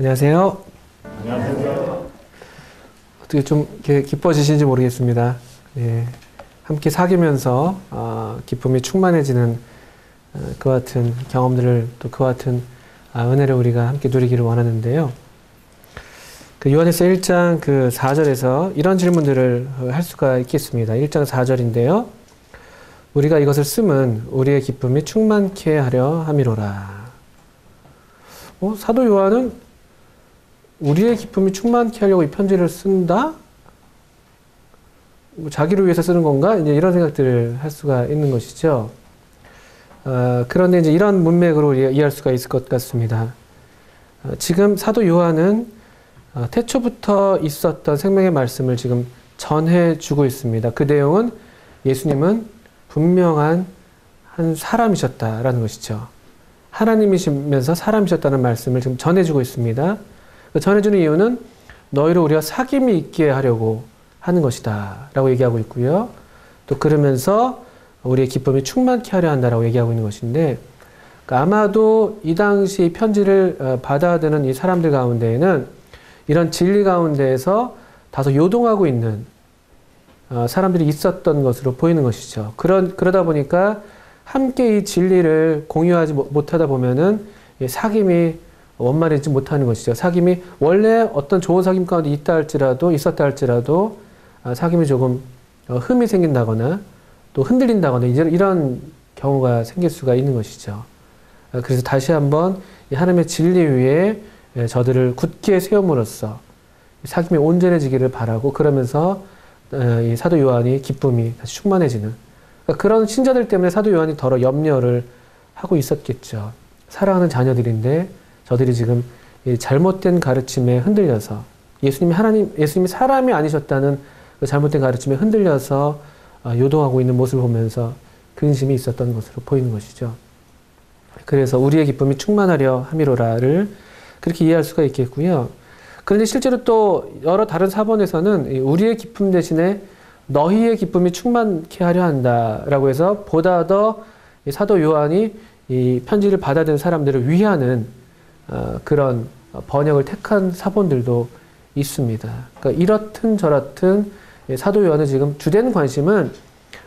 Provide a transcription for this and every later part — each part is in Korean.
안녕하세요. 안녕하세요. 어떻게 좀 이렇게 기뻐지시는지 모르겠습니다. 예, 함께 사귀면서 기쁨이 충만해지는 그와 같은 경험들을 또 그와 같은 은혜를 우리가 함께 누리기를 원하는데요. 그 요한일서 1장 그 4절에서 이런 질문들을 할 수가 있겠습니다. 1장 4절인데요. 우리가 이것을 쓰면 우리의 기쁨이 충만케 하려 함이로라. 사도 요한은 우리의 기쁨이 충만케 하려고 이 편지를 쓴다? 자기를 위해서 쓰는 건가? 이제 이런 생각들을 할 수가 있는 것이죠. 그런데 이제 이런 문맥으로 우리가 이해할 수가 있을 것 같습니다. 지금 사도 요한은 태초부터 있었던 생명의 말씀을 지금 전해주고 있습니다. 그 내용은 예수님은 분명한 한 사람이셨다라는 것이죠. 하나님이시면서 사람이셨다는 말씀을 지금 전해주고 있습니다. 전해주는 이유는 너희로 우리가 사귐이 있게 하려고 하는 것이다 라고 얘기하고 있고요. 또 그러면서 우리의 기쁨이 충만케 하려 한다라고 얘기하고 있는 것인데, 아마도 이 당시 편지를 받아드는 이 사람들 가운데에는 이런 진리 가운데에서 다소 요동하고 있는 사람들이 있었던 것으로 보이는 것이죠. 그러다 보니까 함께 이 진리를 공유하지 못하다 보면은 사귐이 원만해지지 못하는 것이죠. 사귐이 원래 어떤 좋은 사귐 가운데 있었다 할지라도 사귐이 조금 흠이 생긴다거나 또 흔들린다거나 이런 경우가 생길 수가 있는 것이죠. 그래서 다시 한번 하나님의 진리 위에 저들을 굳게 세움으로써 사귐이 온전해지기를 바라고, 그러면서 이 사도 요한이 기쁨이 다시 충만해지는, 그러니까 그런 신자들 때문에 사도 요한이 더러 염려를 하고 있었겠죠. 사랑하는 자녀들인데 저들이 지금 잘못된 가르침에 흔들려서 예수님이 사람이 아니셨다는 그 잘못된 가르침에 흔들려서 요동하고 있는 모습을 보면서 근심이 있었던 것으로 보이는 것이죠. 그래서 우리의 기쁨이 충만하려 함이로라를 그렇게 이해할 수가 있겠고요. 그런데 실제로 또 여러 다른 사본에서는 우리의 기쁨 대신에 너희의 기쁨이 충만케 하려 한다라고 해서 보다 더 사도 요한이 이 편지를 받아들인 사람들을 위하는 그런 번역을 택한 사본들도 있습니다. 그러니까 이렇든 저렇든 사도 요한은 지금 주된 관심은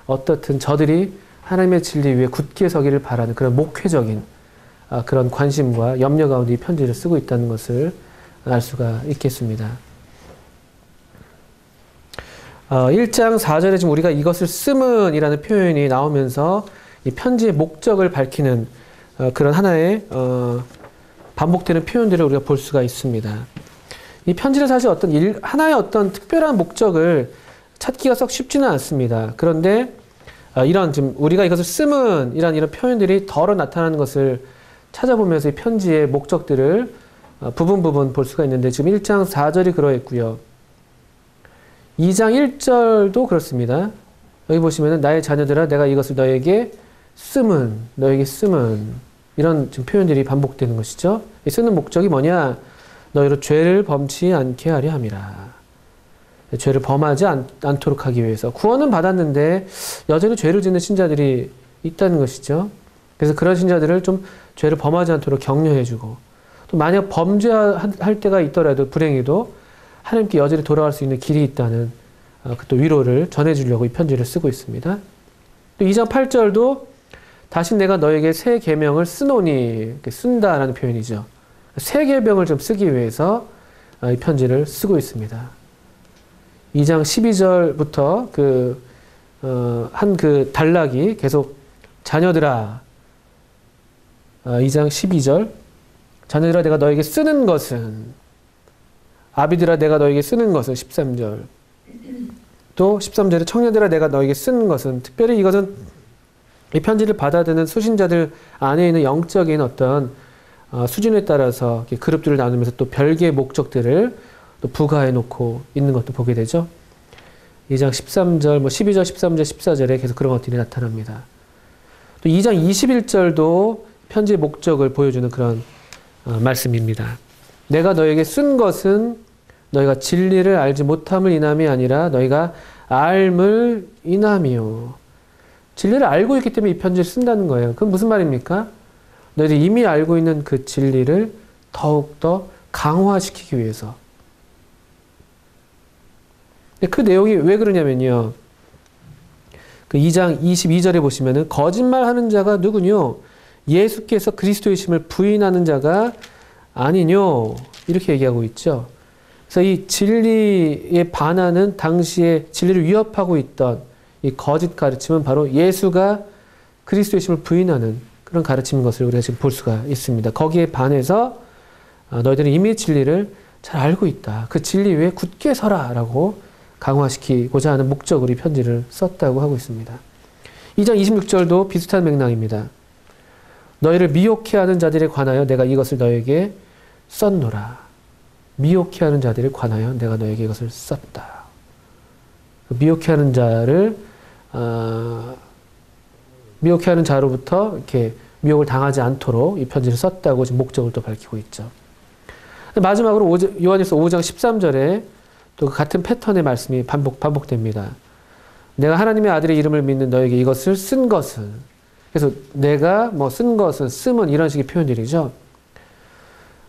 어떻든 저들이 하나님의 진리 위에 굳게 서기를 바라는 그런 목회적인 그런 관심과 염려 가운데 이 편지를 쓰고 있다는 것을 알 수가 있겠습니다. 1장 4절에 지금 우리가 이것을 쓰면 이라는 표현이 나오면서 이 편지의 목적을 밝히는 그런 하나의 반복되는 표현들을 우리가 볼 수가 있습니다. 이 편지는 사실 하나의 어떤 특별한 목적을 찾기가 썩 쉽지는 않습니다. 그런데 이런 지금 우리가 이것을 쓰면 이런 표현들이 덜어 나타나는 것을 찾아보면서 이 편지의 목적들을 부분 볼 수가 있는데, 지금 1장 4절이 그러했고요. 2장 1절도 그렇습니다. 여기 보시면은 나의 자녀들아 내가 이것을 너에게 쓰면 이런 지금 표현들이 반복되는 것이죠. 이 쓰는 목적이 뭐냐? 너희로 죄를 범치 않게 하려 함이라. 죄를 범하지 않도록 하기 위해서. 구원은 받았는데 여전히 죄를 짓는 신자들이 있다는 것이죠. 그래서 그런 신자들을 좀 죄를 범하지 않도록 격려해주고, 또 만약 범죄할 때가 있더라도 불행히도 하나님께 여전히 돌아갈 수 있는 길이 있다는 또 위로를 전해주려고 이 편지를 쓰고 있습니다. 또 2장 8절도 다시 내가 너에게 새 계명을 쓰노니, 쓴다라는 표현이죠. 새 계명을 좀 쓰기 위해서 이 편지를 쓰고 있습니다. 2장 12절부터 한 단락이 계속 자녀들아, 2장 12절 자녀들아 내가 너에게 쓰는 것은, 아비들아 내가 너에게 쓰는 것은 13절, 또 13절에 청년들아 내가 너에게 쓰는 것은, 특별히 이것은 이 편지를 받아드는 수신자들 안에 있는 영적인 어떤 수준에 따라서 그룹들을 나누면서 또 별개의 목적들을 또 부과해 놓고 있는 것도 보게 되죠. 2장 13절, 12절, 13절, 14절에 계속 그런 것들이 나타납니다. 또 2장 21절도 편지의 목적을 보여주는 그런 말씀입니다. 내가 너에게 쓴 것은 너희가 진리를 알지 못함을 인함이 아니라 너희가 알을 인함이요. 진리를 알고 있기 때문에 이 편지를 쓴다는 거예요. 그건 무슨 말입니까? 너희들이 이미 알고 있는 그 진리를 더욱더 강화시키기 위해서. 그 내용이 왜 그러냐면요. 그 2장 22절에 보시면은 거짓말하는 자가 누구뇨? 예수께서 그리스도이심을 부인하는 자가 아니뇨? 이렇게 얘기하고 있죠. 그래서 이 진리에 반하는 당시에 진리를 위협하고 있던 이 거짓 가르침은 바로 예수가 그리스도이심을 부인하는 그런 가르침인 것을 우리가 지금 볼 수가 있습니다. 거기에 반해서 너희들은 이미 진리를 잘 알고 있다. 그 진리 위에 굳게 서라라고 강화시키고자 하는 목적으로 이 편지를 썼다고 하고 있습니다. 2장 26절도 비슷한 맥락입니다. 너희를 미혹해하는 자들에 관하여 내가 이것을 너에게 썼노라. 미혹해하는 자들에 관하여 내가 너에게 이것을 썼다. 미혹해하는 자를 미혹해하는 자로부터 이렇게 미혹을 당하지 않도록 이 편지를 썼다고 지금 목적을 또 밝히고 있죠. 마지막으로 요한일서 5장 13절에 또 같은 패턴의 말씀이 반복됩니다. 내가 하나님의 아들의 이름을 믿는 너에게 이것을 쓴 것은, 그래서 내가 뭐 쓴 것은, 쓰면 이런 식의 표현들이죠.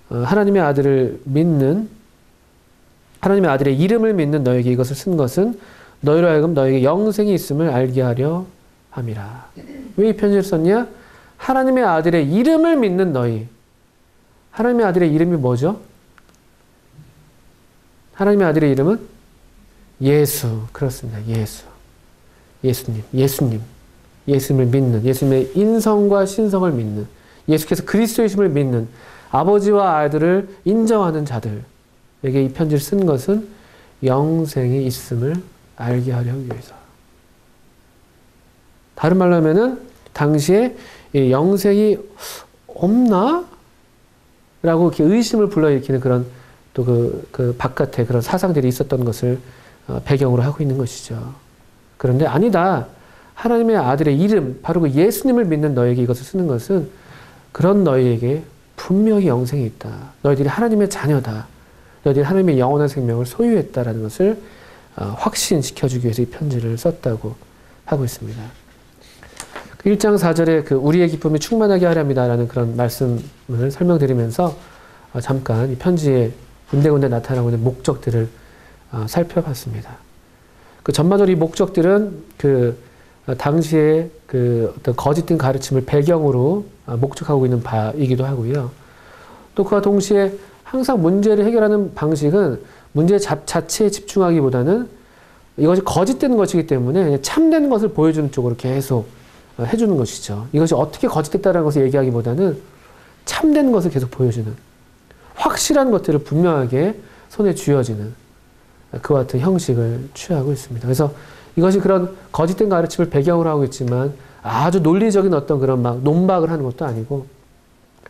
하나님의 아들을 믿는, 하나님의 아들의 이름을 믿는 너에게 이것을 쓴 것은 너희로 하여금 너에게 영생이 있음을 알게 하려 함이라. 왜 이 편지를 썼냐? 하나님의 아들의 이름을 믿는 너희. 하나님의 아들의 이름이 뭐죠? 하나님의 아들의 이름은 예수. 그렇습니다. 예수. 예수님. 예수님을 믿는, 예수님의 인성과 신성을 믿는, 예수께서 그리스도이심을 믿는 아버지와 아들을 인정하는 자들에게 이 편지를 쓴 것은 영생이 있음을 알게 하려 하기 위해서. 다른 말로 하면은 당시에 영생이 없나? 라고 이렇게 의심을 불러일으키는 그런 또 그 바깥에 그런 사상들이 있었던 것을 배경으로 하고 있는 것이죠. 그런데 아니다. 하나님의 아들의 이름, 바로 그 예수님을 믿는 너에게 이것을 쓰는 것은 그런 너희에게 분명히 영생이 있다. 너희들이 하나님의 자녀다. 너희들이 하나님의 영원한 생명을 소유했다라는 것을 확신시켜주기 위해서 이 편지를 썼다고 하고 있습니다. 1장 4절에 그 우리의 기쁨이 충만하게 하려 합니다라는 그런 말씀을 설명드리면서 잠깐 이 편지에 군데군데 나타나고 있는 목적들을 살펴봤습니다. 그 전반적으로 이 목적들은 그 당시에 그 어떤 거짓된 가르침을 배경으로 목적하고 있는 바이기도 하고요. 또 그와 동시에 항상 문제를 해결하는 방식은 문제 자체에 집중하기보다는 이것이 거짓된 것이기 때문에 참된 것을 보여주는 쪽으로 계속 해주는 것이죠. 이것이 어떻게 거짓됐다는 것을 얘기하기보다는 참된 것을 계속 보여주는, 확실한 것들을 분명하게 손에 쥐어지는 그와 같은 형식을 취하고 있습니다. 그래서 이것이 그런 거짓된 가르침을 배경으로 하고 있지만 아주 논리적인 어떤 그런 막 논박을 하는 것도 아니고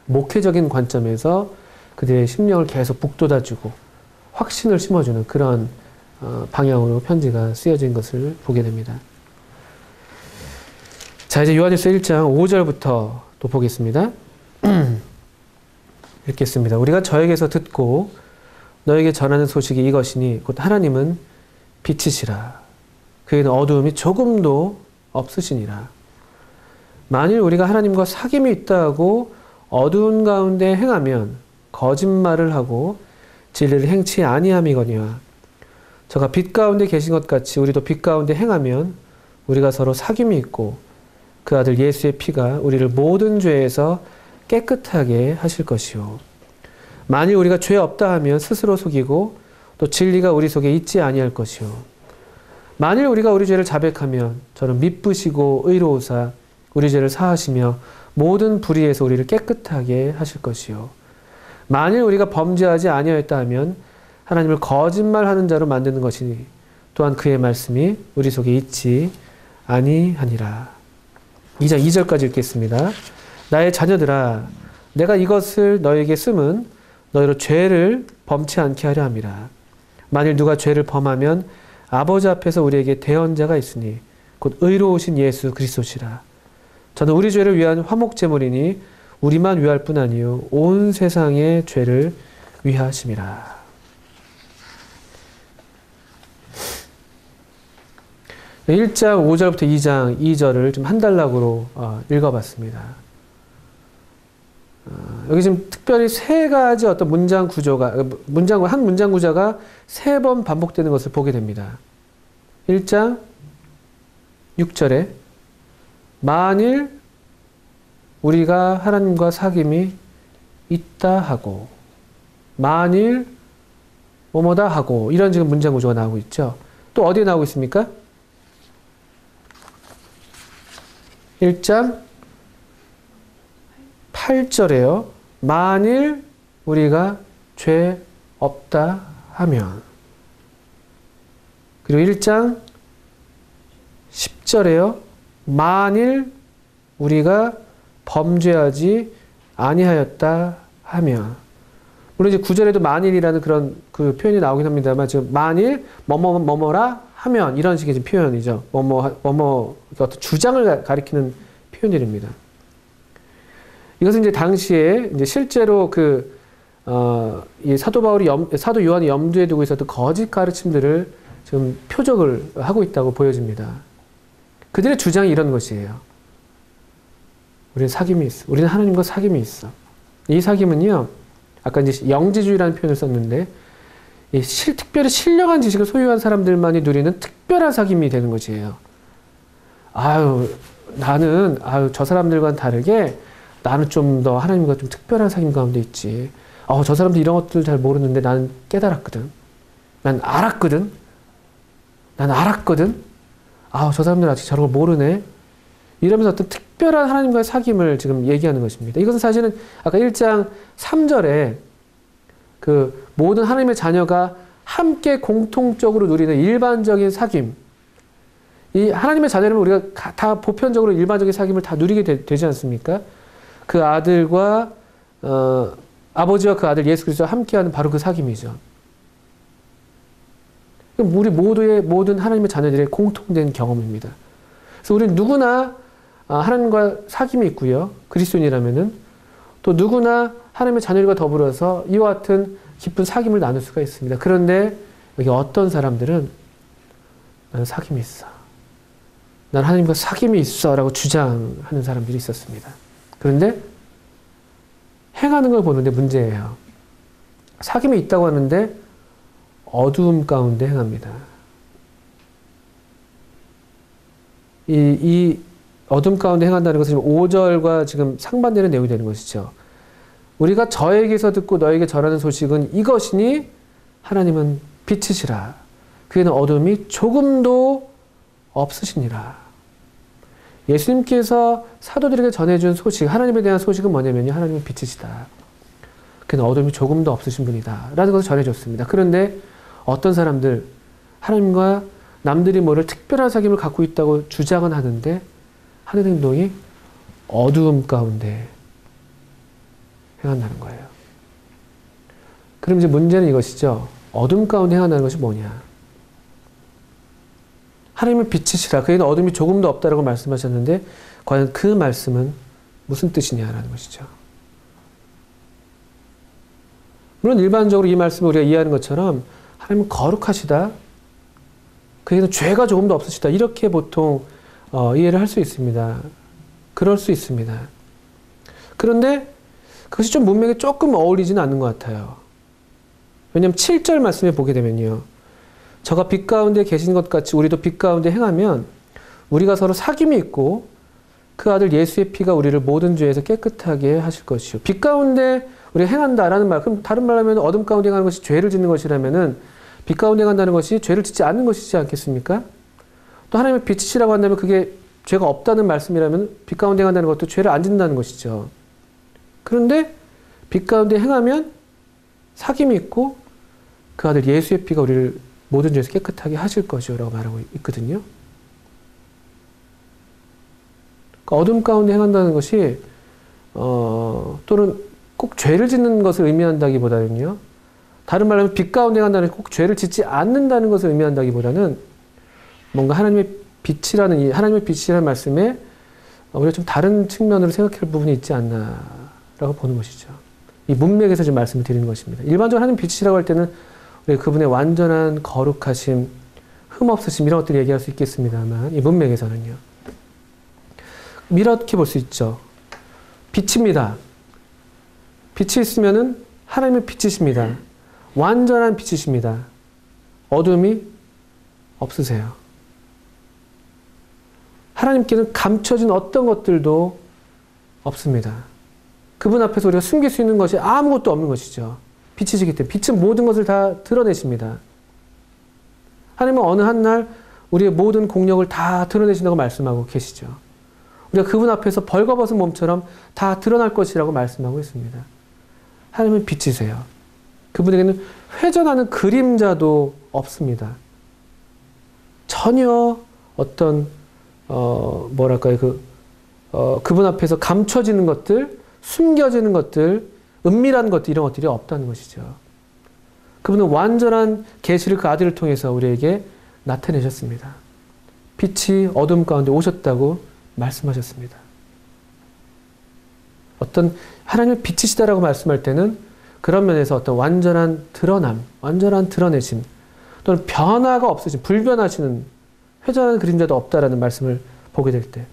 목회적인 관점에서 그들의 심령을 계속 북돋아주고 확신을 심어주는 그런 방향으로 편지가 쓰여진 것을 보게 됩니다. 자, 이제 요한일서 1장 5절부터 또 보겠습니다. 읽겠습니다. 우리가 저에게서 듣고 너에게 전하는 소식이 이것이니 곧 하나님은 빛이시라. 그에는 어두움이 조금도 없으시니라. 만일 우리가 하나님과 사귐이 있다고 어두운 가운데 행하면 거짓말을 하고 진리를 행치 아니함이거니와 저가 빛 가운데 계신 것 같이 우리도 빛 가운데 행하면 우리가 서로 사귐이 있고 그 아들 예수의 피가 우리를 모든 죄에서 깨끗하게 하실 것이요. 만일 우리가 죄 없다 하면 스스로 속이고 또 진리가 우리 속에 있지 아니할 것이요. 만일 우리가 우리 죄를 자백하면 저는 미쁘시고 의로우사 우리 죄를 사하시며 모든 불의에서 우리를 깨끗하게 하실 것이요. 만일 우리가 범죄하지 아니하였다 하면 하나님을 거짓말하는 자로 만드는 것이니 또한 그의 말씀이 우리 속에 있지 아니하니라. 2장 2절까지 읽겠습니다. 나의 자녀들아 내가 이것을 너에게 쓰면 너희로 죄를 범치 않게 하려 함이라. 만일 누가 죄를 범하면 아버지 앞에서 우리에게 대언자가 있으니 곧 의로우신 예수 그리스도시라. 저는 우리 죄를 위한 화목 제물이니 우리만 위할 뿐 아니요 온 세상의 죄를 위하심이라. 네, 1장 5절부터 2장 2절을 좀 한 단락으로 읽어봤습니다. 여기 지금 특별히 세 가지 어떤 문장 구조가, 한 문장 구조가 세 번 반복되는 것을 보게 됩니다. 1장 6절에 만일 우리가 하나님과 사귐이 있다 하고, 만일 뭐뭐다 하고, 이런 지금 문장 구조가 나오고 있죠. 또 어디에 나오고 있습니까? 1장 8절에요. 만일 우리가 죄 없다 하면. 그리고 1장 10절에요. 만일 우리가 범죄하지 아니하였다 하면. 물론 이제 9절에도 만일이라는 그런 그 표현이 나오긴 합니다만, 지금 만일 뭐뭐라 하면, 이런 식의 지금 표현이죠. 어떤 주장을 가리키는 표현들입니다. 이것은 이제 당시에 이제 실제로 이 사도 바울이 사도 요한이 염두에 두고 있었던 거짓 가르침들을 지금 표적을 하고 있다고 보여집니다. 그들의 주장이 이런 것이에요. 우리는 사귐이 있어. 우리는 하나님과 사귐이 있어. 이 사귐은요, 아까 이제 영지주의라는 표현을 썼는데, 특별히 신령한 지식을 소유한 사람들만이 누리는 특별한 사귐이 되는 것이에요. 나는 저 사람들과는 다르게 나는 좀 더 하나님과 좀 특별한 사귐 가운데 있지. 저 사람들 이런 것들 잘 모르는데 나는 깨달았거든. 난 알았거든. 저 사람들 아직 저런 걸 모르네. 이러면서 어떤 특별한 하나님과의 사귐을 지금 얘기하는 것입니다. 이것은 사실은 아까 1장 3절에 그 모든 하나님의 자녀가 함께 공통적으로 누리는 일반적인 사귐. 이 하나님의 자녀라면 우리가 다 보편적으로 일반적인 사귐을 다 누리게 되지 않습니까? 그 아들과 아버지와 그 아들 예수 그리스도와 함께하는 바로 그 사귐이죠. 우리 모든 하나님의 자녀들의 공통된 경험입니다. 그래서 우리는 누구나 하나님과 사귐이 있고요. 그리스도인이라면은 또 누구나 하나님의 자녀들과 더불어서 이와 같은 깊은 사귐을 나눌 수가 있습니다. 그런데 여기 어떤 사람들은 나는 사귐이 있어. 난 하나님과 사귐이 있어 라고 주장하는 사람들이 있었습니다. 그런데 행하는 걸 보는데 문제예요. 사귐이 있다고 하는데 어두움 가운데 행합니다. 이 어둠 가운데 행한다는 것은 5절과 지금 상반되는 내용이 되는 것이죠. 우리가 저에게서 듣고 너에게 전하는 소식은 이것이니 하나님은 빛이시라. 그에는 어둠이 조금도 없으시니라. 예수님께서 사도들에게 전해준 소식, 하나님에 대한 소식은 뭐냐면요. 하나님은 빛이시다. 그는 어둠이 조금도 없으신 분이다. 라는 것을 전해줬습니다. 그런데 어떤 사람들, 하나님과 남들이 뭐를 특별한 사귐을 갖고 있다고 주장은 하는데 하는 행동이 어두움 가운데 행한다는 거예요. 그럼 이제 문제는 이것이죠. 어둠 가운데 행한다는 것이 뭐냐? 하나님은 빛이시라. 그에는 어둠이 조금도 없다라고 말씀하셨는데 과연 그 말씀은 무슨 뜻이냐라는 것이죠. 물론 일반적으로 이 말씀을 우리가 이해하는 것처럼 하나님은 거룩하시다. 그에는 죄가 조금도 없으시다. 이렇게 보통 이해를 할 수 있습니다. 그럴 수 있습니다. 그런데 그것이 좀 문맥에 조금 어울리지는 않는 것 같아요. 왜냐하면 7절 말씀에 보게 되면요. 저가 빛 가운데 계신 것 같이 우리도 빛 가운데 행하면 우리가 서로 사귐이 있고 그 아들 예수의 피가 우리를 모든 죄에서 깨끗하게 하실 것이요. 빛 가운데 우리가 행한다라는 말, 그럼 다른 말로 하면 어둠 가운데 행하는 것이 죄를 짓는 것이라면은 빛 가운데 행한다는 것이 죄를 짓지 않는 것이지 않겠습니까? 또 하나님의 빛이시라고 한다면 그게 죄가 없다는 말씀이라면 빛 가운데 행한다는 것도 죄를 안 짓는다는 것이죠. 그런데 빛 가운데 행하면 사귐이 있고 그 아들 예수의 피가 우리를 모든 죄에서 깨끗하게 하실 것이요 라고 말하고 있거든요. 그러니까 어둠 가운데 행한다는 것이 또는 꼭 죄를 짓는 것을 의미한다기보다는요. 다른 말로 하면 빛 가운데 행한다는 것이 꼭 죄를 짓지 않는다는 것을 의미한다기보다는 뭔가 하나님의 빛이라는 말씀에 우리가 좀 다른 측면으로 생각할 부분이 있지 않나라고 보는 것이죠. 이 문맥에서 지금 말씀을 드리는 것입니다. 일반적으로 하나님 빛이라고 할 때는 우리 그분의 완전한 거룩하심, 흠없으심 이런 것들을 얘기할 수 있겠습니다만 이 문맥에서는요. 이렇게 볼 수 있죠. 빛입니다. 빛이 있으면은 하나님의 빛이십니다. 완전한 빛이십니다. 어둠이 없으세요. 하나님께는 감춰진 어떤 것들도 없습니다. 그분 앞에서 우리가 숨길 수 있는 것이 아무것도 없는 것이죠. 빛이시기 때문에 빛은 모든 것을 다 드러내십니다. 하나님은 어느 한날 우리의 모든 공력을 다 드러내신다고 말씀하고 계시죠. 우리가 그분 앞에서 벌거벗은 몸처럼 다 드러날 것이라고 말씀하고 있습니다. 하나님은 빛이세요. 그분에게는 회전하는 그림자도 없습니다. 전혀 어떤 그분 앞에서 감춰지는 것들, 숨겨지는 것들, 은밀한 것들, 이런 것들이 없다는 것이죠. 그분은 완전한 계시를 그 아들을 통해서 우리에게 나타내셨습니다. 빛이 어둠 가운데 오셨다고 말씀하셨습니다. 어떤 하나님의 빛이시다라고 말씀할 때는 그런 면에서 어떤 완전한 드러남, 완전한 드러내심, 또는 변화가 없으신, 불변하시는 회전하는 그림자도 없다라는 말씀을 보게 될 때,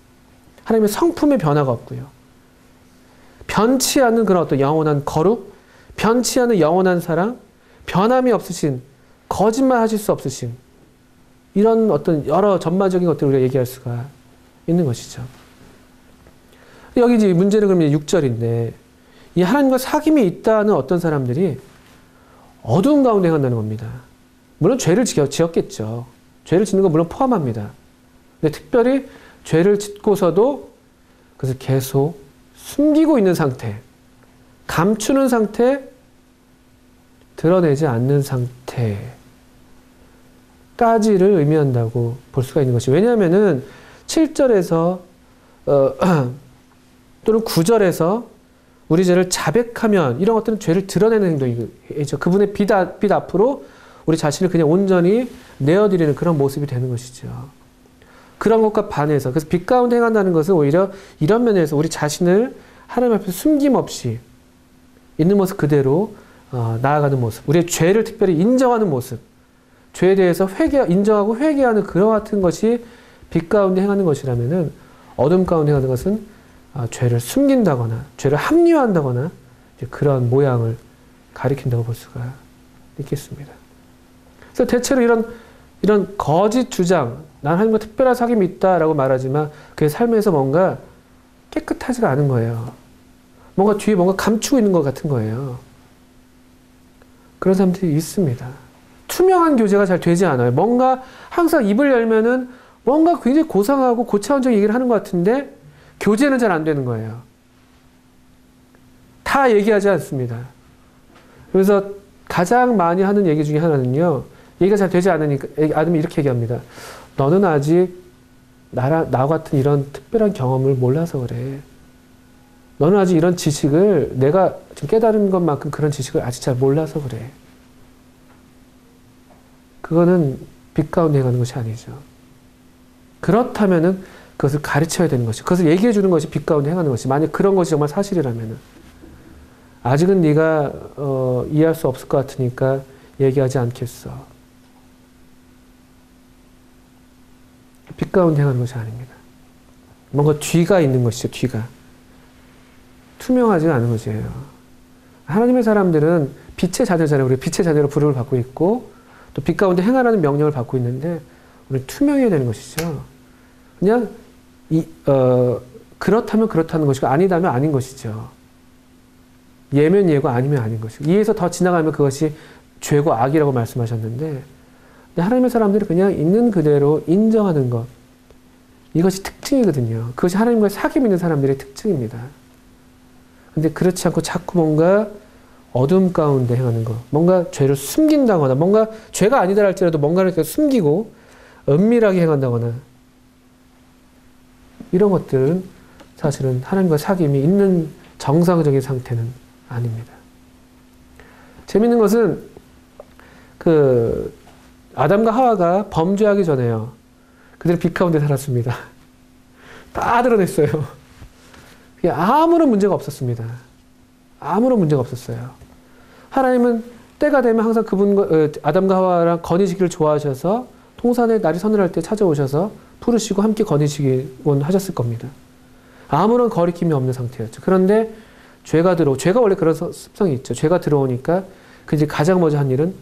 하나님의 성품의 변화가 없고요. 변치 않는 그런 어떤 영원한 거룩, 변치 않는 영원한 사랑, 변함이 없으신, 거짓말 하실 수 없으신, 이런 어떤 여러 전반적인 것들을 우리가 얘기할 수가 있는 것이죠. 여기 이제 문제는 그러면 6절인데, 이 하나님과 사귐이 있다는 어떤 사람들이 어두운 가운데 행한다는 겁니다. 물론 죄를 지었겠죠. 죄를 짓는 건 물론 포함합니다. 근데 특별히 죄를 짓고서도 그것을 계속 숨기고 있는 상태, 감추는 상태, 드러내지 않는 상태까지를 의미한다고 볼 수가 있는 것이, 왜냐하면은 7절에서 또는 9절에서 우리 죄를 자백하면, 이런 것들은 죄를 드러내는 행동이죠. 그분의 빛 앞으로 우리 자신을 그냥 온전히 내어드리는 그런 모습이 되는 것이죠. 그런 것과 반해서, 그래서 빛 가운데 행한다는 것은 오히려 이런 면에서 우리 자신을 하나님 앞에서 숨김없이 있는 모습 그대로 나아가는 모습, 우리의 죄를 특별히 인정하는 모습, 죄에 대해서 인정하고 회개하는 그와 같은 것이 빛 가운데 행하는 것이라면은, 어둠 가운데 행하는 것은 죄를 숨긴다거나 죄를 합리화한다거나 그런 모양을 가리킨다고 볼 수가 있겠습니다. 그래서 대체로 이런 거짓 주장, 난 하나님과 특별한 사귐이 있다라고 말하지만 그의 삶에서 뭔가 깨끗하지가 않은 거예요. 뭔가 뒤에 뭔가 감추고 있는 것 같은 거예요. 그런 사람들이 있습니다. 투명한 교제가 잘 되지 않아요. 뭔가 항상 입을 열면은 뭔가 굉장히 고상하고 고차원적인 얘기를 하는 것 같은데 교제는 잘 안 되는 거예요. 다 얘기하지 않습니다. 그래서 가장 많이 하는 얘기 중에 하나는요, 얘기가 잘 되지 않으니까 아담이 이렇게 얘기합니다. 너는 아직 나 같은 이런 특별한 경험을 몰라서 그래. 너는 아직 이런 지식을, 내가 지금 깨달은 것만큼 그런 지식을 아직 잘 몰라서 그래. 그거는 빛 가운데 행하는 것이 아니죠. 그렇다면은 그것을 가르쳐야 되는 것이, 그것을 얘기해 주는 것이 빛 가운데 행하는 것이, 만약 그런 것이 정말 사실이라면은, 아직은 네가 이해할 수 없을 것 같으니까 얘기하지 않겠어. 빛 가운데 행하는 것이 아닙니다. 뭔가 뒤가 있는 것이죠. 뒤가 투명하지 않은 것이에요. 하나님의 사람들은 빛의 자녀잖아요. 우리 빛의 자녀로 부름을 받고 있고 또 빛 가운데 행하라는 명령을 받고 있는데, 우리 투명해야 되는 것이죠. 그냥 그렇다면 그렇다는 것이고 아니다면 아닌 것이죠. 예면 예고 아니면 아닌 것이고, 이에서 더 지나가면 그것이 죄고 악이라고 말씀하셨는데, 하나님의 사람들이 그냥 있는 그대로 인정하는 것, 이것이 특징이거든요. 그것이 하나님과 사귐 있는 사람들의 특징입니다. 근데 그렇지 않고 자꾸 뭔가 어둠 가운데 행하는 것, 뭔가 죄를 숨긴다거나, 뭔가 죄가 아니다 할지라도 뭔가를 숨기고 은밀하게 행한다거나, 이런 것들은 사실은 하나님과 사귐이 있는 정상적인 상태는 아닙니다. 재밌는 것은 아담과 하와가 범죄하기 전에요, 그들은 빛 가운데 살았습니다. 다 드러냈어요. 아무런 문제가 없었습니다. 아무런 문제가 없었어요. 하나님은 때가 되면 항상 아담과 하와랑 거니시기를 좋아하셔서 통산에 날이 서늘할 때 찾아오셔서 부르시고 함께 거니시기곤 하셨을 겁니다. 아무런 거리낌이 없는 상태였죠. 그런데 죄가 원래 그런 습성이 있죠. 죄가 들어오니까 그 이제 가장 먼저 한 일은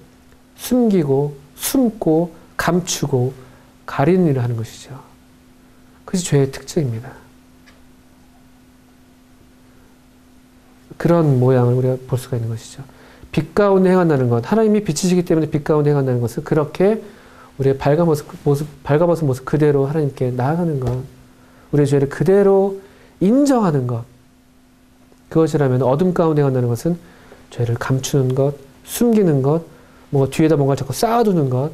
숨기고, 숨고, 감추고, 가리는 일을 하는 것이죠. 그것이 죄의 특징입니다. 그런 모양을 우리가 볼 수가 있는 것이죠. 빛 가운데 행한다는 것, 하나님이 빛이시기 때문에 빛 가운데 행한다는 것은 그렇게 우리의 발가벗은 모습 그대로 하나님께 나아가는 것, 우리의 죄를 그대로 인정하는 것, 그것이라면 어둠 가운데 행한다는 것은 죄를 감추는 것, 숨기는 것, 뭔가 뒤에다 뭔가 자꾸 쌓아두는 것,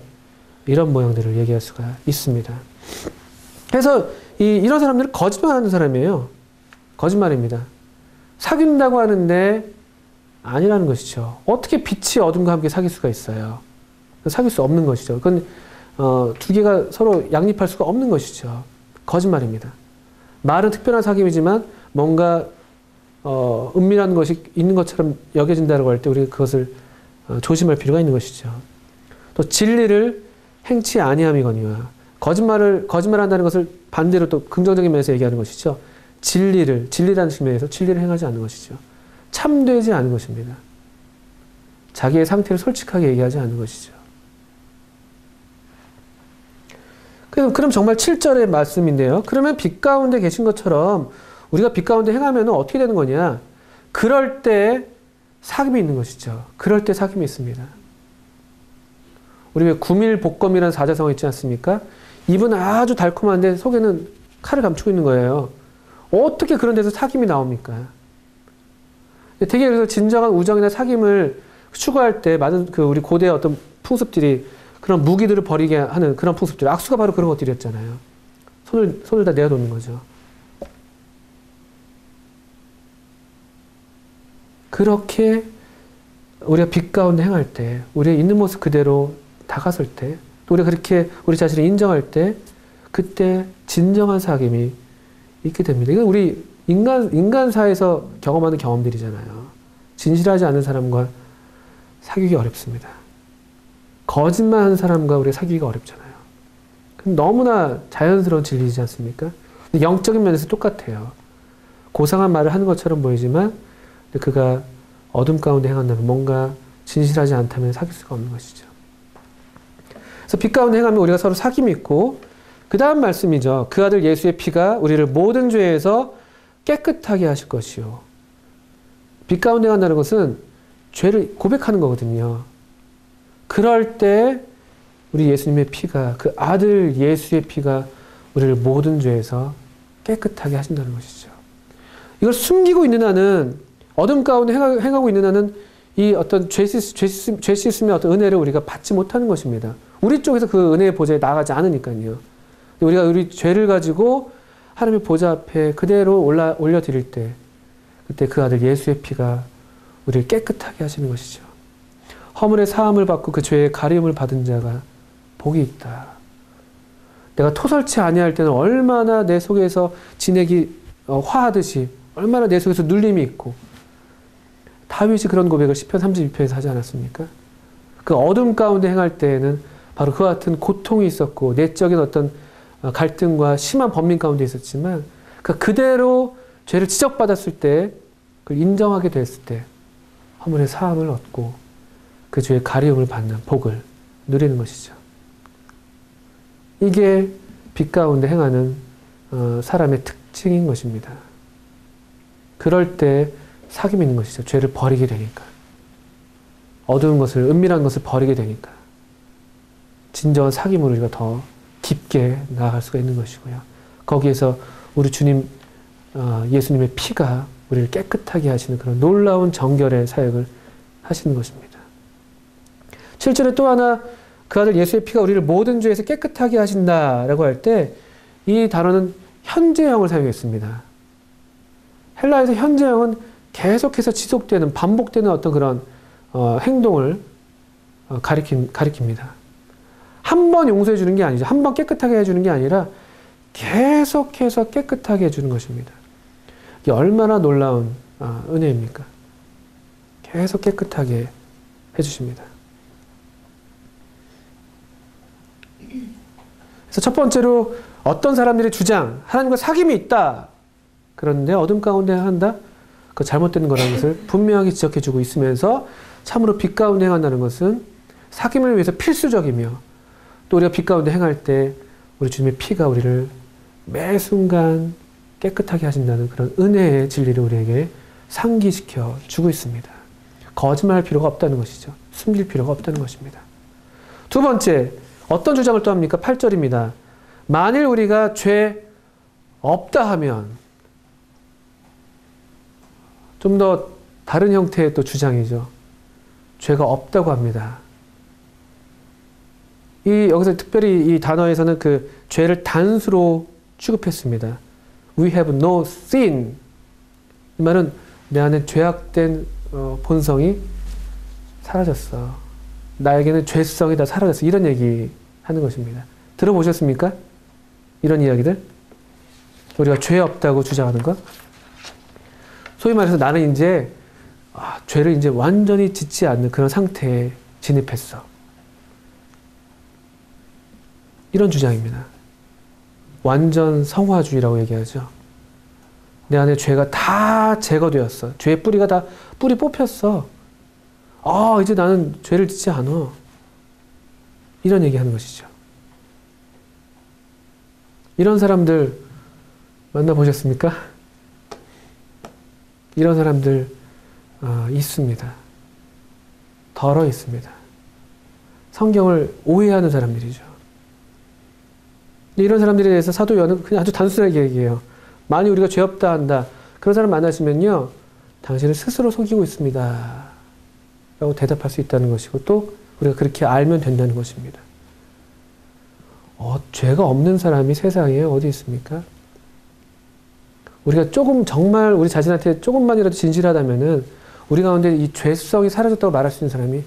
이런 모양들을 얘기할 수가 있습니다. 그래서 이런 사람들은 거짓말하는 사람이에요. 거짓말입니다. 사귄다고 하는데 아니라는 것이죠. 어떻게 빛이 어둠과 함께 사귈 수가 있어요? 사귈 수 없는 것이죠. 그건 두 개가 서로 양립할 수가 없는 것이죠. 거짓말입니다. 말은 특별한 사귐이지만 뭔가 은밀한 것이 있는 것처럼 여겨진다고 할 때 우리가 그것을 조심할 필요가 있는 것이죠. 또 진리를 행치 아니함이거니와 거짓말한다는 것을 반대로 또 긍정적인 면에서 얘기하는 것이죠. 진리라는 측면에서 진리를 행하지 않는 것이죠. 참되지 않은 것입니다. 자기의 상태를 솔직하게 얘기하지 않는 것이죠. 그럼 정말 7절의 말씀인데요. 그러면 빛 가운데 계신 것처럼 우리가 빛 가운데 행하면 어떻게 되는 거냐? 그럴 때 사귐이 있는 것이죠. 그럴 때 사귐이 있습니다. 우리 왜 구밀복검이라는 사자성어 있지 않습니까? 입은 아주 달콤한데 속에는 칼을 감추고 있는 거예요. 어떻게 그런 데서 사귐이 나옵니까? 되게 그래서 진정한 우정이나 사귐을 추구할 때 많은 우리 고대의 어떤 풍습들이 그런 무기들을 버리게 하는 그런 풍습들, 악수가 바로 그런 것들이었잖아요. 손을 다 내어놓는 거죠. 그렇게 우리가 빛 가운데 행할 때, 우리의 있는 모습 그대로 다가설 때, 또 우리가 그렇게 우리 자신을 인정할 때, 그때 진정한 사귐이 있게 됩니다. 이건 우리 인간사에서 경험하는 경험들이잖아요. 진실하지 않은 사람과 사귀기 어렵습니다. 거짓말하는 사람과 우리가 사귀기가 어렵잖아요. 너무나 자연스러운 진리이지 않습니까? 영적인 면에서 똑같아요. 고상한 말을 하는 것처럼 보이지만 그가 어둠 가운데 행한다면 뭔가 진실하지 않다면 사귈 수가 없는 것이죠. 그래서 빛 가운데 행하면 우리가 서로 사귐이 있고 그 다음 말씀이죠. 그 아들 예수의 피가 우리를 모든 죄에서 깨끗하게 하실 것이요. 빛 가운데 행한다는 것은 죄를 고백하는 거거든요. 그럴 때 우리 예수님의 피가, 그 아들 예수의 피가 우리를 모든 죄에서 깨끗하게 하신다는 것이죠. 이걸 숨기고 있는 한은, 어둠 가운데 행하고 있는 한은 이 어떤 죄 씻음의 어떤 은혜를 우리가 받지 못하는 것입니다. 우리 쪽에서 그 은혜의 보좌에 나가지 않으니까요. 우리가 우리 죄를 가지고 하나님의 보좌 앞에 그대로 올려드릴 때, 그때 그 아들 예수의 피가 우리를 깨끗하게 하시는 것이죠. 허물의 사함을 받고 그 죄의 가리움을 받은 자가 복이 있다. 내가 토설치 아니할 때는 얼마나 내 속에서 진액이 화하듯이 얼마나 내 속에서 눌림이 있고, 다윗이 그런 고백을 시편 32편에서 하지 않았습니까? 그 어둠 가운데 행할 때에는 바로 그와 같은 고통이 있었고 내적인 어떤 갈등과 심한 번민 가운데 있었지만 그대로 죄를 지적받았을 때 그걸 인정하게 됐을 때 허물의 사함을 얻고 그 죄의 가리움을 받는 복을 누리는 것이죠. 이게 빛 가운데 행하는 사람의 특징인 것입니다. 그럴 때 사귐이 있는 것이죠. 죄를 버리게 되니까. 어두운 것을, 은밀한 것을 버리게 되니까. 진정한 사귐으로 우리가 더 깊게 나아갈 수가 있는 것이고요. 거기에서 우리 주님, 예수님의 피가 우리를 깨끗하게 하시는 그런 놀라운 정결의 사역을 하시는 것입니다. 7절에 또 하나 그 아들 예수의 피가 우리를 모든 죄에서 깨끗하게 하신다라고 할 때 이 단어는 현재형을 사용했습니다. 헬라에서 현재형은 계속해서 지속되는 반복되는 어떤 그런 행동을 가리킵니다. 한 번 용서해 주는 게 아니죠. 한 번 깨끗하게 해주는 게 아니라 계속해서 깨끗하게 해주는 것입니다. 이게 얼마나 놀라운 은혜입니까? 계속 깨끗하게 해주십니다. 그래서 첫 번째로 어떤 사람들의 주장, 하나님과 사귐이 있다. 그런데 어둠 가운데 한다? 그 잘못된 거라는 것을 분명히 지적해주고 있으면서 참으로 빛 가운데 행한다는 것은 사귐을 위해서 필수적이며 또 우리가 빛 가운데 행할 때 우리 주님의 피가 우리를 매 순간 깨끗하게 하신다는 그런 은혜의 진리를 우리에게 상기시켜 주고 있습니다. 거짓말할 필요가 없다는 것이죠. 숨길 필요가 없다는 것입니다. 두 번째, 어떤 주장을 또 합니까? 8절입니다. 만일 우리가 죄 없다 하면, 좀 더 다른 형태의 또 주장이죠. 죄가 없다고 합니다. 여기서 특별히 이 단어에서는 그 죄를 단수로 취급했습니다. We have no sin. 이 말은 내 안에 죄악된 본성이 사라졌어. 나에게는 죄성이 다 사라졌어. 이런 얘기 하는 것입니다. 들어보셨습니까? 이런 이야기들? 우리가 죄 없다고 주장하는 것? 소위 말해서 나는 이제 죄를 이제 완전히 짓지 않는 그런 상태에 진입했어. 이런 주장입니다. 완전 성화주의라고 얘기하죠. 내 안에 죄가 다 제거되었어. 죄의 뿌리가 다 뿌리 뽑혔어. 이제 나는 죄를 짓지 않아. 이런 얘기하는 것이죠. 이런 사람들 만나보셨습니까? 이런 사람들 있습니다. 덜어 있습니다. 성경을 오해하는 사람들이죠. 이런 사람들에 대해서 사도 요한은 그냥 아주 단순하게 얘기해요. 만일 우리가 죄 없다 한다. 그런 사람 만나시면요. 당신을 스스로 속이고 있습니다. 라고 대답할 수 있다는 것이고 또 우리가 그렇게 알면 된다는 것입니다. 죄가 없는 사람이 세상에 어디 있습니까? 우리가 조금 정말 우리 자신한테 조금만이라도 진실하다면은 우리 가운데 이 죄성이 사라졌다고 말할 수 있는 사람이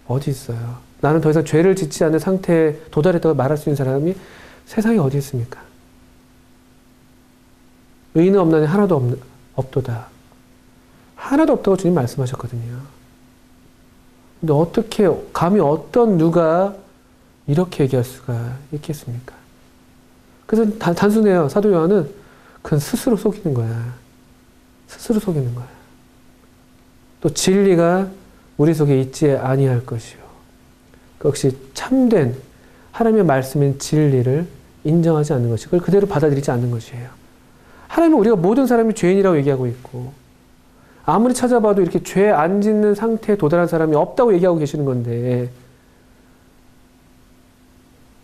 어디 있어요? 나는 더 이상 죄를 짓지 않는 상태에 도달했다고 말할 수 있는 사람이 세상에 어디 있습니까? 의인은 없나니 하나도 없도다. 하나도 없다고 주님 말씀하셨거든요. 근데 어떻게 감히 어떤 누가 이렇게 얘기할 수가 있겠습니까? 그래서 단순해요. 사도 요한은 그건 스스로 속이는 거야. 스스로 속이는 거야. 또 진리가 우리 속에 있지 아니할 것이요. 역시 참된 하나님의 말씀인 진리를 인정하지 않는 것이, 그걸 그대로 받아들이지 않는 것이에요. 하나님은 우리가 모든 사람이 죄인이라고 얘기하고 있고 아무리 찾아봐도 이렇게 죄 안 짓는 상태에 도달한 사람이 없다고 얘기하고 계시는 건데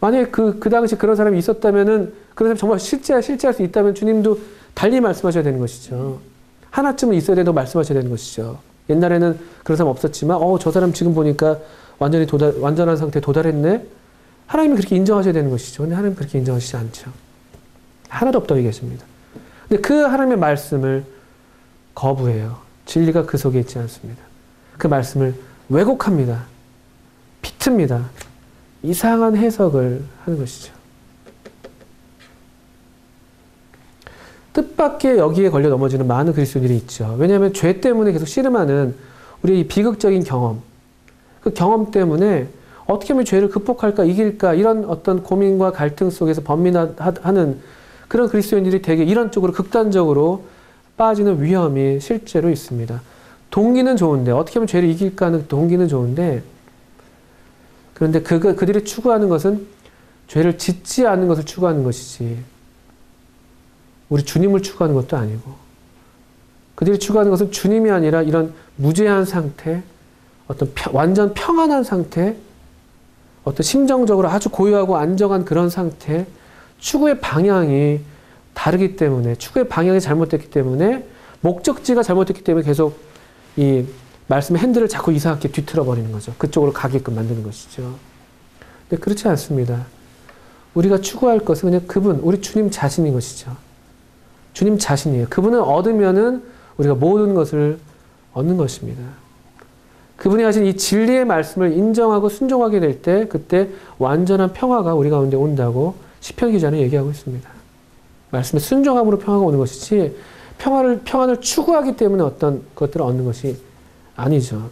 만약에 그 당시 그런 사람이 있었다면은 그런 사람이 정말 실제할 수 있다면 주님도 달리 말씀하셔야 되는 것이죠. 하나쯤은 있어야 된다고 말씀하셔야 되는 것이죠. 옛날에는 그런 사람 없었지만 저 사람 지금 보니까 완전한 상태에 도달했네? 하나님이 그렇게 인정하셔야 되는 것이죠. 근데 하나님은 그렇게 인정하시지 않죠. 하나도 없다고 얘기하십니다. 근데 그 하나님의 말씀을 거부해요. 진리가 그 속에 있지 않습니다. 그 말씀을 왜곡합니다. 비틉니다. 이상한 해석을 하는 것이죠. 뜻밖의 여기에 걸려 넘어지는 많은 그리스도인들이 있죠. 왜냐하면 죄 때문에 계속 씨름하는 우리의 비극적인 경험, 그 경험 때문에 어떻게 하면 죄를 극복할까, 이길까 이런 어떤 고민과 갈등 속에서 번민하는 그런 그리스도인들이 되게 이런 쪽으로 극단적으로 빠지는 위험이 실제로 있습니다. 동기는 좋은데 어떻게 하면 죄를 이길까 하는 동기는 좋은데 그런데 그들이 추구하는 것은 죄를 짓지 않는 것을 추구하는 것이지 우리 주님을 추구하는 것도 아니고 그들이 추구하는 것은 주님이 아니라 이런 무죄한 상태, 어떤 완전 평안한 상태, 어떤 심정적으로 아주 고요하고 안정한 그런 상태, 추구의 방향이 다르기 때문에, 추구의 방향이 잘못됐기 때문에, 목적지가 잘못됐기 때문에 계속 이 말씀의 핸들을 자꾸 이상하게 뒤틀어 버리는 거죠. 그쪽으로 가게끔 만드는 것이죠. 근데 그렇지 않습니다. 우리가 추구할 것은 그냥 그분, 우리 주님 자신인 것이죠. 주님 자신이에요. 그분을 얻으면은 우리가 모든 것을 얻는 것입니다. 그분이 하신 이 진리의 말씀을 인정하고 순종하게 될 때 그때 완전한 평화가 우리 가운데 온다고 시편 기자는 얘기하고 있습니다. 말씀에 순종함으로 평화가 오는 것이지 평안을 추구하기 때문에 어떤 것들을 얻는 것이 아니죠.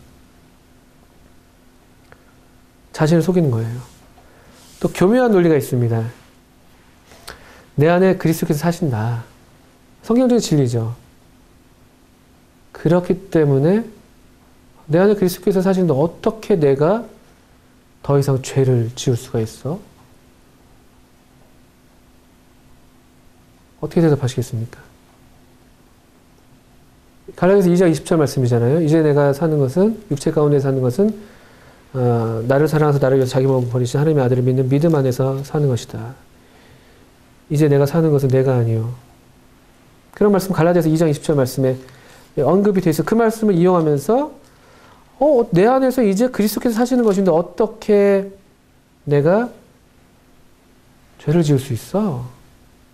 자신을 속이는 거예요. 또 교묘한 논리가 있습니다. 내 안에 그리스도께서 사신다. 성경적인 진리죠. 그렇기 때문에 내 안에 그리스도께서 사시는데 어떻게 내가 더 이상 죄를 지을 수가 있어? 어떻게 대답하시겠습니까? 갈라디아서 2장 20절 말씀이잖아요. 이제 내가 사는 것은, 육체 가운데 사는 것은 나를 사랑하사 나를 위해서 자기 몸을 버리신 하나님의 아들을 믿는 믿음 안에서 사는 것이다. 이제 내가 사는 것은 내가 아니요. 그런 말씀 갈라디아서 2장 20절 말씀에 언급이 돼 있어. 그 말씀을 이용하면서 내 안에서 이제 그리스도께서 사시는 것인데 어떻게 내가 죄를 지을 수 있어?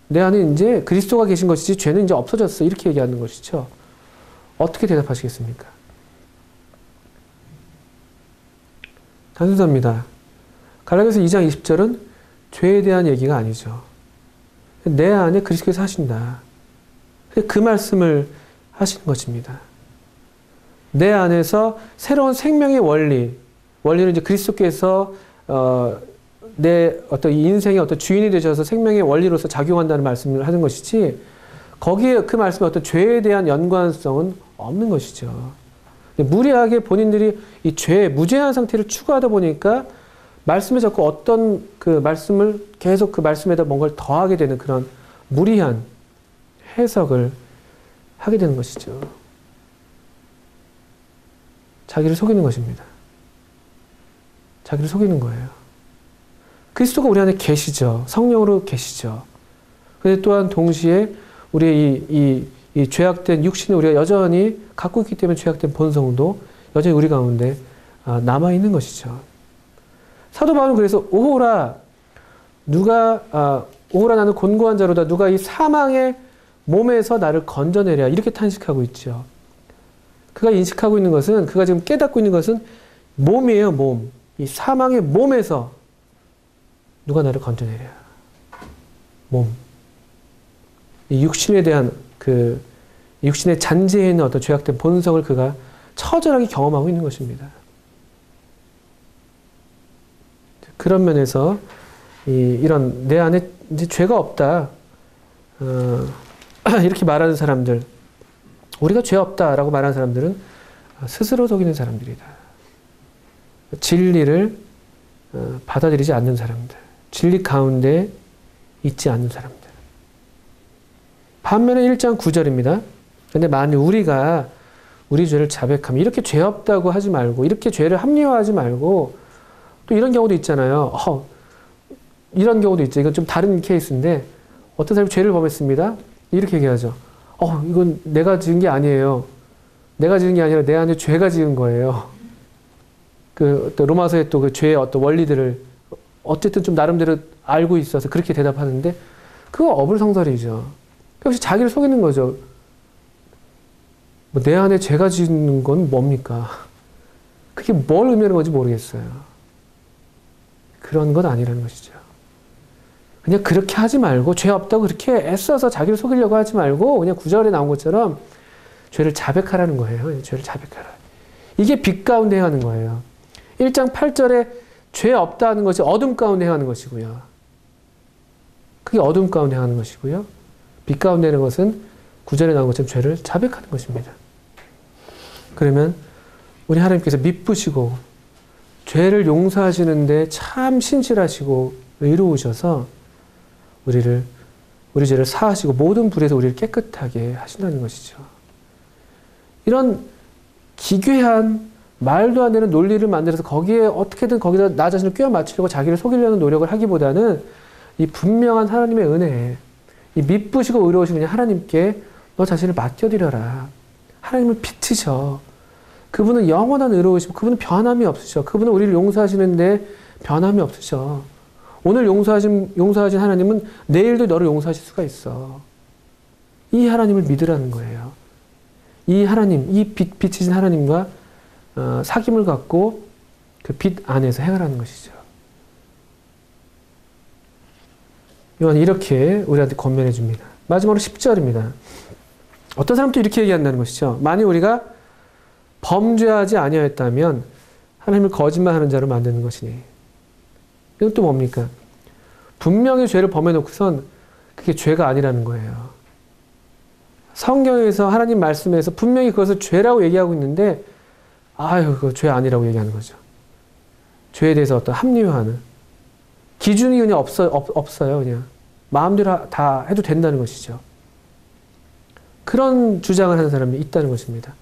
내 안에 이제 그리스도가 계신 것이지 죄는 이제 없어졌어. 이렇게 얘기하는 것이죠. 어떻게 대답하시겠습니까? 단순합니다. 갈라디아서 2장 20절은 죄에 대한 얘기가 아니죠. 내 안에 그리스도께서 사신다. 그 말씀을 하시는 것입니다. 내 안에서 새로운 생명의 원리는 이제 그리스도께서 내 어떤 인생의 어떤 주인이 되셔서 생명의 원리로서 작용한다는 말씀을 하는 것이지, 거기에 그 말씀에 어떤 죄에 대한 연관성은 없는 것이죠. 무리하게 본인들이 이 죄의 무죄한 상태를 추구하다 보니까 말씀에 자꾸 어떤 그 말씀을 계속 그 말씀에다 뭔가를 더하게 되는 그런 무리한 해석을 하게 되는 것이죠. 자기를 속이는 것입니다. 자기를 속이는 거예요. 그리스도가 우리 안에 계시죠. 성령으로 계시죠. 그런데 또한 동시에 우리의 이 죄악된 육신을 우리가 여전히 갖고 있기 때문에 죄악된 본성도 여전히 우리 가운데 남아있는 것이죠. 사도 바울은 그래서 오호라 나는 곤고한 자로다. 누가 이 사망의 몸에서 나를 건져내랴. 이렇게 탄식하고 있죠. 그가 인식하고 있는 것은, 그가 지금 깨닫고 있는 것은 몸이에요, 몸. 이 사망의 몸에서 누가 나를 건져내랴. 몸. 이 육신에 대한 육신의 잔재에 있는 어떤 죄악된 본성을 그가 처절하게 경험하고 있는 것입니다. 그런 면에서 이런 내 안에 이제 죄가 없다. 이렇게 말하는 사람들, 우리가 죄 없다라고 말하는 사람들은 스스로 속이는 사람들이다. 진리를 받아들이지 않는 사람들, 진리 가운데 있지 않는 사람들. 반면에 1장 9절입니다. 근데 만일 우리가 우리 죄를 자백하면, 이렇게 죄 없다고 하지 말고, 이렇게 죄를 합리화하지 말고, 또 이런 경우도 있잖아요. 이런 경우도 있죠. 이건 좀 다른 케이스인데, 어떤 사람이 죄를 범했습니다. 이렇게 얘기하죠. 이건 내가 지은 게 아니에요. 내가 지은 게 아니라 내 안에 죄가 지은 거예요. 또 로마서의 또 그 죄의 어떤 원리들을 어쨌든 좀 나름대로 알고 있어서 그렇게 대답하는데, 그거 어불성설이죠. 역시 자기를 속이는 거죠. 내 안에 죄가 지은 건 뭡니까? 그게 뭘 의미하는 건지 모르겠어요. 그런 건 아니라는 것이죠. 그냥 그렇게 하지 말고, 죄 없다고 그렇게 애써서 자기를 속이려고 하지 말고, 그냥 9절에 나온 것처럼 죄를 자백하라는 거예요. 죄를 자백하라. 이게 빛 가운데 행하는 거예요. 1장 8절에 죄 없다 하는 것이 어둠 가운데 행하는 것이고요. 그게 어둠 가운데 행하는 것이고요. 빛 가운데 하는 것은 9절에 나온 것처럼 죄를 자백하는 것입니다. 그러면 우리 하나님께서 미쁘시고 죄를 용서하시는데 참 신실하시고 의로우셔서 우리 죄를 사하시고 모든 불에서 우리를 깨끗하게 하신다는 것이죠. 이런 기괴한 말도 안 되는 논리를 만들어서 거기에 어떻게든 거기다 나 자신을 꿰어 맞추려고 자기를 속이려는 노력을 하기보다는 이 분명한 하나님의 은혜, 이 미쁘시고 의로우신 그냥 하나님께 너 자신을 맡겨드려라. 하나님을 비트셔. 그분은 영원한 의로우시고 그분은 변함이 없으셔. 그분은 우리를 용서하시는데 변함이 없으셔. 오늘 용서하신 하나님은 내일도 너를 용서하실 수가 있어. 이 하나님을 믿으라는 거예요. 이 하나님, 이 빛이신 하나님과 사귐을 갖고 그 빛 안에서 행하라는 것이죠. 요한이 이렇게 우리한테 권면해 줍니다. 마지막으로 10절입니다. 어떤 사람도 이렇게 얘기한다는 것이죠. 만일 우리가 범죄하지 아니하였다면 하나님을 거짓말하는 자로 만드는 것이니. 이건 또 뭡니까? 분명히 죄를 범해놓고선 그게 죄가 아니라는 거예요. 성경에서 하나님 말씀에서 분명히 그것을 죄라고 얘기하고 있는데 아유 그거 죄 아니라고 얘기하는 거죠. 죄에 대해서 어떤 합리화하는 기준이 그냥 없어요. 그냥 마음대로 다 해도 된다는 것이죠. 그런 주장을 하는 사람이 있다는 것입니다.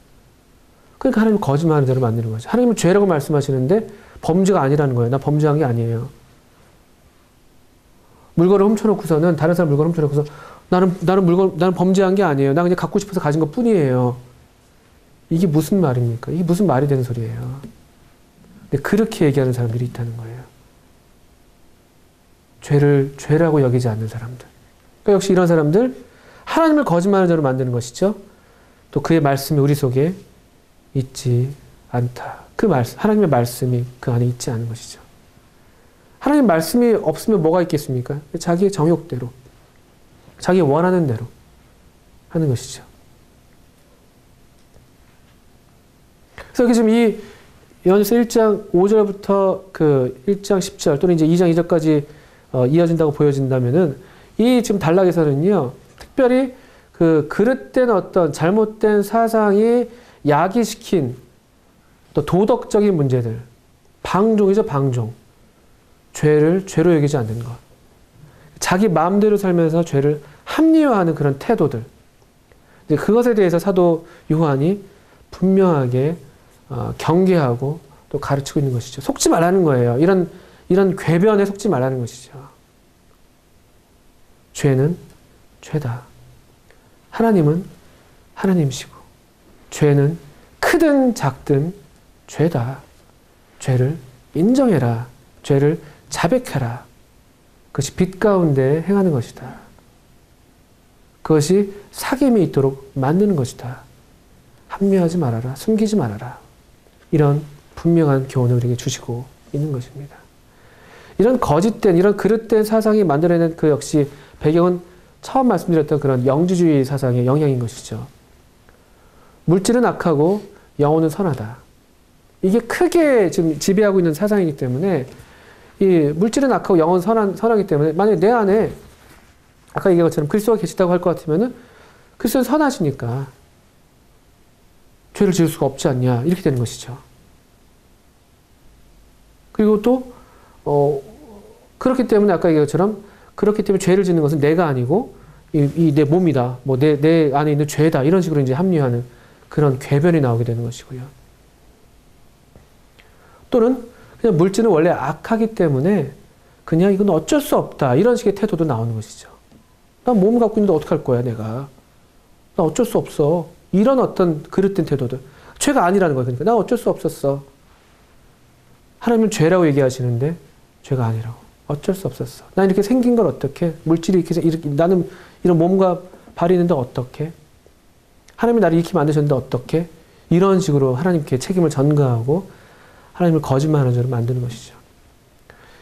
그러니까 하나님 거짓말하는 자로 만드는 거죠. 하나님은 죄라고 말씀하시는데 범죄가 아니라는 거예요. 나 범죄한 게 아니에요. 물건을 훔쳐놓고서는 다른 사람 물건을 훔쳐놓고서 나는 범죄한 게 아니에요. 나 그냥 갖고 싶어서 가진 것 뿐이에요. 이게 무슨 말입니까? 이게 무슨 말이 되는 소리예요. 근데 그렇게 얘기하는 사람들이 있다는 거예요. 죄를 죄라고 여기지 않는 사람들. 그러니까 역시 이런 사람들 하나님을 거짓말하는 자로 만드는 것이죠. 또 그의 말씀이 우리 속에 있지 않다. 그 말씀, 하나님의 말씀이 그 안에 있지 않은 것이죠. 하나님 말씀이 없으면 뭐가 있겠습니까? 자기의 정욕대로, 자기 원하는 대로 하는 것이죠. 그래서 여기 지금 이 요한일서 1장 5절부터 그 1장 10절 또는 이제 2장 2절까지 이어진다고 보여진다면은 이 지금 단락에서는요, 특별히 그 그릇된 어떤 잘못된 사상이 야기시킨 또 도덕적인 문제들, 방종이죠, 방종. 죄를 죄로 여기지 않는 것. 자기 마음대로 살면서 죄를 합리화하는 그런 태도들. 이제 그것에 대해서 사도 요한이 분명하게 경계하고 또 가르치고 있는 것이죠. 속지 말라는 거예요. 이런 궤변에 속지 말라는 것이죠. 죄는 죄다. 하나님은 하나님이시고 죄는 크든 작든 죄다. 죄를 인정해라. 죄를 자백해라. 그것이 빛 가운데 행하는 것이다. 그것이 사귐이 있도록 만드는 것이다. 합리화하지 말아라. 숨기지 말아라. 이런 분명한 교훈을 우리에게 주시고 있는 것입니다. 이런 거짓된, 이런 그릇된 사상이 만들어낸 그 역시 배경은 처음 말씀드렸던 그런 영지주의 사상의 영향인 것이죠. 물질은 악하고 영혼은 선하다. 이게 크게 지금 지배하고 있는 사상이기 때문에 이 물질은 악하고 영혼은 선하기 때문에 만약에 내 안에 아까 얘기한 것처럼 그리스도가 계시다고 할 것 같으면은 그리스도는 선하시니까 죄를 지을 수가 없지 않냐 이렇게 되는 것이죠. 그리고 또 그렇기 때문에 아까 얘기한 것처럼 그렇기 때문에 죄를 짓는 것은 내가 아니고 이 내 몸이다. 뭐 내 안에 있는 죄다. 이런 식으로 이제 합리화하는 그런 궤변이 나오게 되는 것이고요. 또는 그냥 물질은 원래 악하기 때문에 그냥 이건 어쩔 수 없다. 이런 식의 태도도 나오는 것이죠. 난 몸을 갖고 있는데 어떡할 거야, 내가. 나 어쩔 수 없어. 이런 어떤 그릇된 태도들. 죄가 아니라는 거야. 그러니까 나 어쩔 수 없었어. 하나님은 죄라고 얘기하시는데 죄가 아니라고. 어쩔 수 없었어. 난 이렇게 생긴 걸 어떡해? 물질이 이렇게 나는 이런 몸과 발이 있는데 어떡해? 하나님이 나를 이렇게 만드셨는데 어떡해? 이런 식으로 하나님께 책임을 전가하고 하나님을 거짓말하는 자로 만드는 것이죠.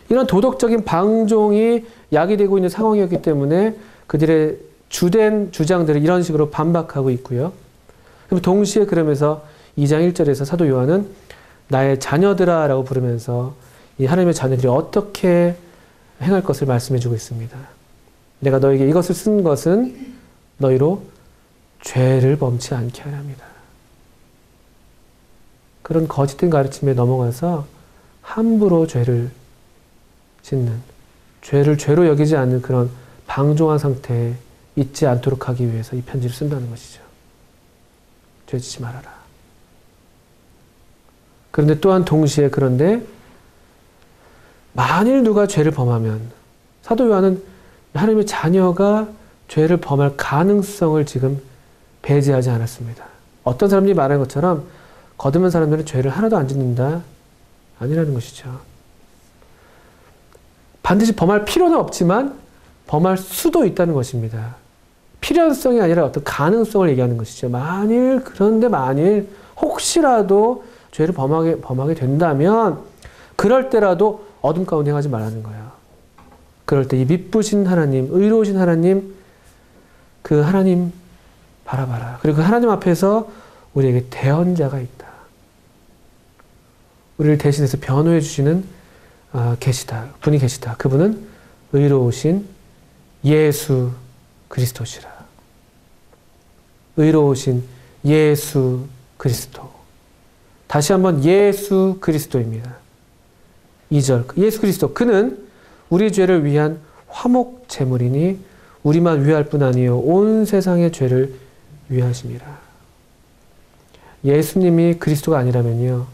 이런 도덕적인 방종이 야기되고 있는 상황이었기 때문에 그들의 주된 주장들을 이런 식으로 반박하고 있고요. 그리고 동시에 그러면서 2장 1절에서 사도 요한은 나의 자녀들아 라고 부르면서 이 하나님의 자녀들이 어떻게 행할 것을 말씀해주고 있습니다. 내가 너에게 이것을 쓴 것은 너희로 죄를 범치 않게 하려 합니다. 그런 거짓된 가르침에 넘어가서 함부로 죄를 짓는, 죄를 죄로 여기지 않는 그런 방종한 상태에 있지 않도록 하기 위해서 이 편지를 쓴다는 것이죠. 죄 짓지 말아라. 그런데 또한 동시에 그런데 만일 누가 죄를 범하면 사도 요한은 하나님의 자녀가 죄를 범할 가능성을 지금 배제하지 않았습니다. 어떤 사람들이 말하는 것처럼 거듭난 사람들은 죄를 하나도 안 짓는다. 아니라는 것이죠. 반드시 범할 필요는 없지만 범할 수도 있다는 것입니다. 필연성이 아니라 어떤 가능성을 얘기하는 것이죠. 그런데 만일 혹시라도 죄를 범하게 된다면 그럴 때라도 어둠 가운데 행하지 말라는 거예요. 그럴 때 이 미쁘신 하나님, 의로우신 하나님, 그 하나님 바라봐라. 그리고 그 하나님 앞에서 우리에게 대언자가 있다. 우리를 대신해서 변호해 주시는 분이 계시다. 그분은 의로우신 예수 그리스도시라. 의로우신 예수 그리스도. 다시 한번 예수 그리스도입니다. 2절 예수 그리스도 그는 우리 죄를 위한 화목 제물이니 우리만 위할 뿐 아니요 온 세상의 죄를 위하심이라. 예수님이 그리스도가 아니라면요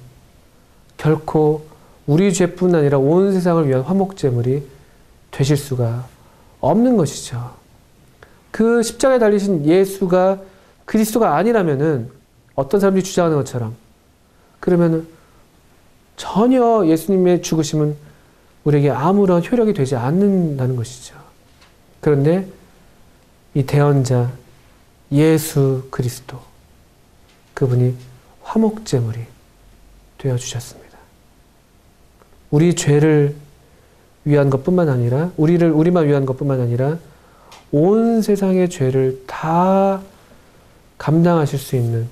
결코 우리 죄뿐 아니라 온 세상을 위한 화목 제물이 되실 수가 없는 것이죠. 그 십자가에 달리신 예수가 그리스도가 아니라면은 어떤 사람들이 주장하는 것처럼 그러면은 전혀 예수님의 죽으심은 우리에게 아무런 효력이 되지 않는다는 것이죠. 그런데 이 대언자 예수 그리스도 그분이 화목제물이 되어주셨습니다. 우리 죄를 위한 것뿐만 아니라 우리만 위한 것뿐만 아니라 온 세상의 죄를 다 감당하실 수 있는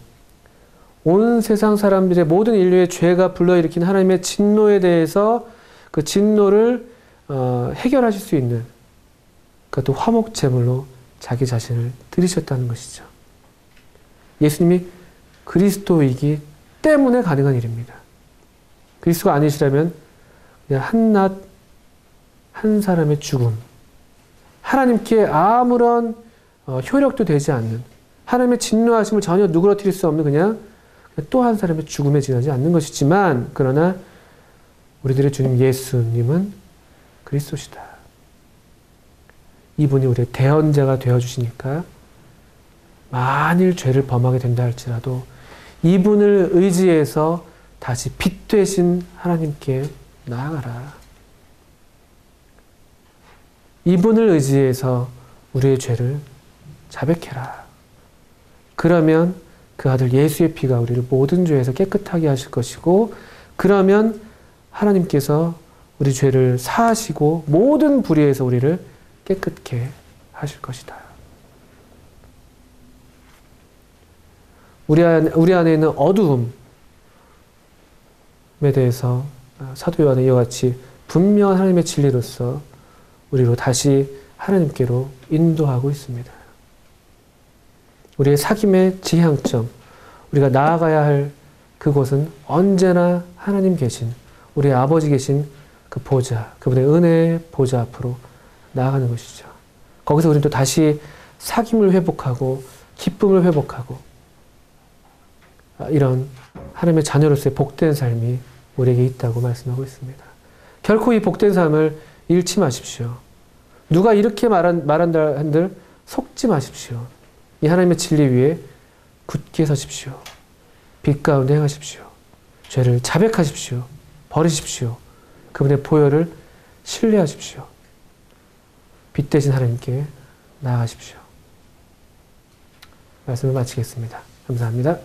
온 세상 사람들의 모든 인류의 죄가 불러일으킨 하나님의 진노에 대해서 그 진노를 해결하실 수 있는 그것도 화목제물로 자기 자신을 드리셨다는 것이죠. 예수님이 그리스도이기 때문에 가능한 일입니다. 그리스도가 아니시라면 그냥 한낱 한 사람의 죽음, 하나님께 아무런 효력도 되지 않는 하나님의 진노하심을 전혀 누그러뜨릴 수 없는 그냥 또 한 사람의 죽음에 지나지 않는 것이지만 그러나 우리들의 주님 예수님은 그리스도시다. 이분이 우리의 대언자가 되어주시니까 만일 죄를 범하게 된다 할지라도 이분을 의지해서 다시 빛 되신 하나님께 나아가라. 이분을 의지해서 우리의 죄를 자백해라. 그러면 그 아들 예수의 피가 우리를 모든 죄에서 깨끗하게 하실 것이고 그러면 하나님께서 우리 죄를 사하시고 모든 불의에서 우리를 깨끗게 하실 것이다. 우리 안에 있는 어두움에 대해서 사도 요한은 이와 같이 분명한 하나님의 진리로서 우리로 다시 하나님께로 인도하고 있습니다. 우리의 사귐의 지향점, 우리가 나아가야 할 그곳은 언제나 하나님 계신, 우리의 아버지 계신 그 보좌, 그분의 은혜의 보좌 앞으로 나아가는 것이죠. 거기서 우리는 또 다시 사귐을 회복하고 기쁨을 회복하고 이런 하나님의 자녀로서의 복된 삶이 우리에게 있다고 말씀하고 있습니다. 결코 이 복된 삶을 잃지 마십시오. 누가 이렇게 말한다 한들 속지 마십시오. 이 하나님의 진리 위에 굳게 서십시오. 빛 가운데 행하십시오. 죄를 자백하십시오. 버리십시오. 그분의 보혈을 신뢰하십시오. 빛 되신 하나님께 나아가십시오. 말씀을 마치겠습니다. 감사합니다.